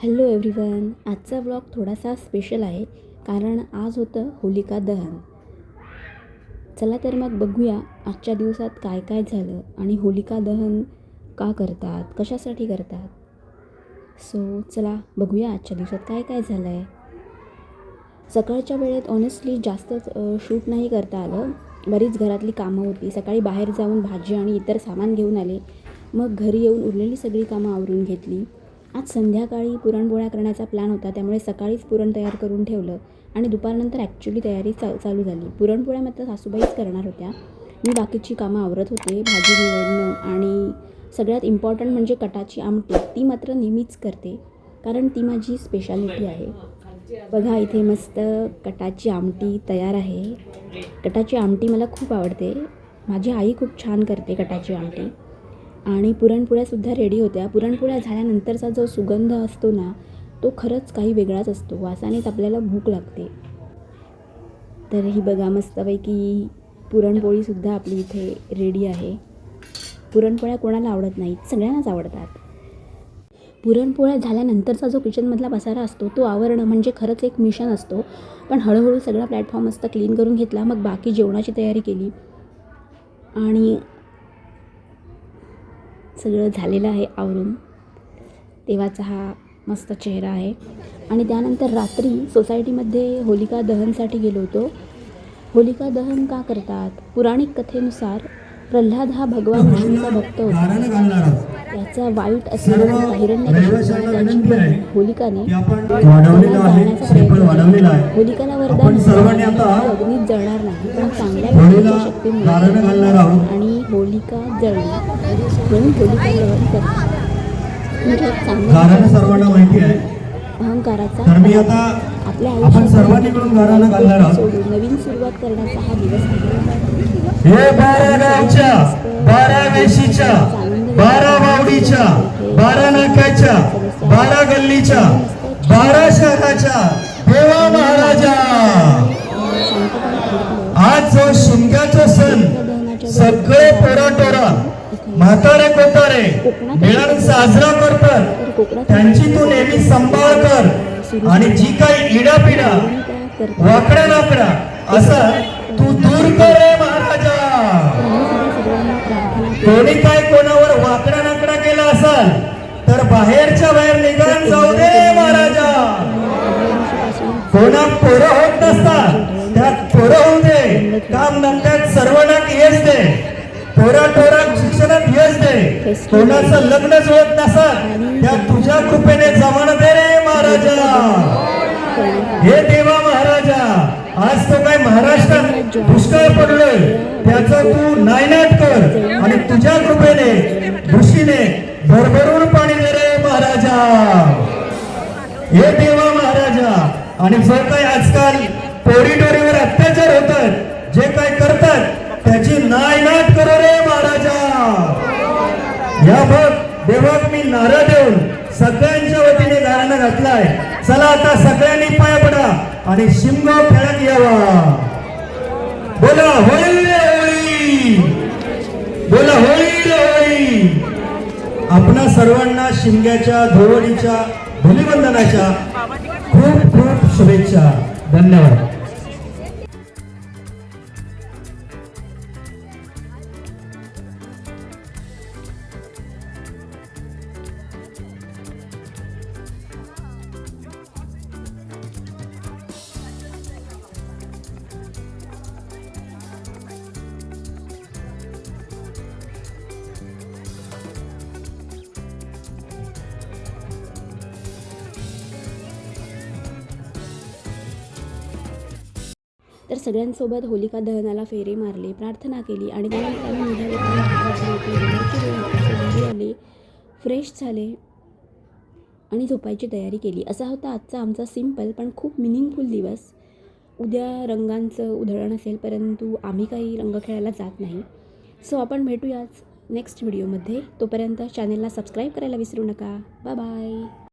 Hello everyone, आजचा vlog थोडासा special आहे कारण आज होतं होलिका दहन. चला तर मग बघूया आजच्या दिवसात काय काय झालं आणि होलिका दहन का करतात, कशासाठी करतात. सो चला बघूया आजच्या दिवसात काय काय झालं आहे. सकाळच्या वेळेत ऑनेस्टली जास्त शूट नाही करता आलं. बरीच घरातली कामं होती. सकाळी बाहेर जाऊन भाजी आणि इतर सामान घेऊन आले. मग घरी येऊन उरलेली सगळी कामं आवरून घेतली. आज संध्याकाळी पुरणपोळ्या करण्याचा प्लॅन होता, त्यामुळे सकाळीच पुरण तयार करून ठेवलं आणि दुपारनंतर ॲक्च्युली तयारी चालू झाली. पुरणपोळ्या मात्र सासूबाईच करणार होत्या. मी बाकीची कामं आवरत होते. भाजी निवडणं आणि सगळ्यात इम्पॉर्टंट म्हणजे कटाची आमटी, ती मात्र नेहमीच करते कारण ती माझी स्पेशालिटी आहे. बघा इथे मस्त कटाची आमटी तयार आहे. कटाची आमटी मला खूप आवडते. माझी आई खूप छान करते कटाची आमटी. आणि पुरणपोळ्यासुद्धा रेडी होत्या. पुरणपोळ्या झाल्यानंतरचा जो सुगंध असतो ना, तो खरंच काही वेगळाच असतो. वासानेच आपल्याला भूक लागते. तर ही बघा मस्तपैकी पुरणपोळीसुद्धा आपली इथे रेडी आहे. पुरणपोळ्या कोणाला आवडत नाहीत, सगळ्यांनाच आवडतात. पुरणपोळ्या झाल्यानंतरचा जो किचनमधला पसारा असतो तो आवरणं म्हणजे खरंच एक मिशन असतो. पण हळूहळू सगळा प्लॅटफॉर्म मस्त क्लीन करून घेतला. मग बाकी जेवणाची तयारी केली आणि सगळं झालेलं आहे आवरून. तेव्हाचा हा मस्त चेहरा आहे. आणि त्यानंतर रात्री सोसायटीमध्ये होलिका दहनसाठी गेलो होतो. होलिका दहन का करतात? पौराणिक कथेनुसार प्रल्हाद हा भगवान विष्णूचा भक्त होता. त्याचा वाईट असलेला हिरण्यकशिपू त्याची बहीण होलिकाने जाळण्याचा प्रयत्न केला. होलिकाला वरदान अग्नीत जळणार नाही, पण चांगल्या व्यक्तीच्या शक्तीमुळे आणि होलिका जळली म्हणून होलिका दहन करतात. गारानं सर्वांना माहिती आहे. अहंकाराचा तर मी आता आपल्या आपण सर्वांनी मिळून गारानं घालणार आहोत. सोडून नवीन सुरुवात करण्याचा हा दिवस आहे. हे 12 गावच्या, 12 वेशीच्या, 12 वावडीच्या, 12 नाक्याच्या, 12 गल्लीच्या, 12 शहराच्या देवा महाराजा. आज जो शिमग्याचा सण सगळे पोराटोरा म्हातारे कोतारे मिळून साजरा करतात, त्यांची तू नेहमी सांभाळ कर आणि जी काही इडापिडा वाकडा नाकडा असा तू दूर कर रे महाराजा. कोणी काय कोणावर वाकडा नाकडा केला असाल तर बाहेरच्या बाहेर निघून जाऊ दे रे महाराजा. कोणा पोरं होत नसतात त्यात पोरं होऊ दे. काम धंद्यात सर्वनाक यश दे. पोरा टोरात शिक्षणात यश दे. कोणाचं लग्न जुळत नसत त्या तुझ्या कृपेने जमाना दे रे महाराजा. हे देवा महाराजा, आज तो काय महाराष्ट्रात दुष्काळ पडलोय त्याचा तू नायनाट कर आणि तुझ्या कृपेने ऋषीने भरभरून पाणी दे रे महाराजा. हे देवा महाराजा, आणि जो काही आजकाल पोरीटोरीवर अत्याचार होतात, जे काय करतात त्याची नायनाट करो रे महाराजा. या बघ देवाक मी नारा देऊन सगळ्यांच्या वतीने गाणं घातलाय. चला आता सगळ्यांनी पाया पडा आणि शिमगाव खेळत यावा. बोला होळी रे होळी, बोला होळी रे होळी. आपणा सर्वांना शिमग्याच्या, धुळवडीच्या, धुलीवंदनाच्या खूप खूप शुभेच्छा. धन्यवाद. तर सगळ्यांसोबत होलिका दहनाला फेरे मारले, प्रार्थना केली आणि त्यानंतर आम्ही निघाले. आले, फ्रेश झाले आणि झोपायची तयारी केली. असा होता आजचा आमचा सिम्पल पण खूप मिनिंगफुल दिवस. उद्या रंगांचं उधळण असेल, परंतु आम्ही काही रंग खेळायला जात नाही. सो आपण भेटूयाच नेक्स्ट व्हिडिओमध्ये. तोपर्यंत चॅनेलला सबस्क्राईब करायला विसरू नका. Bye bye.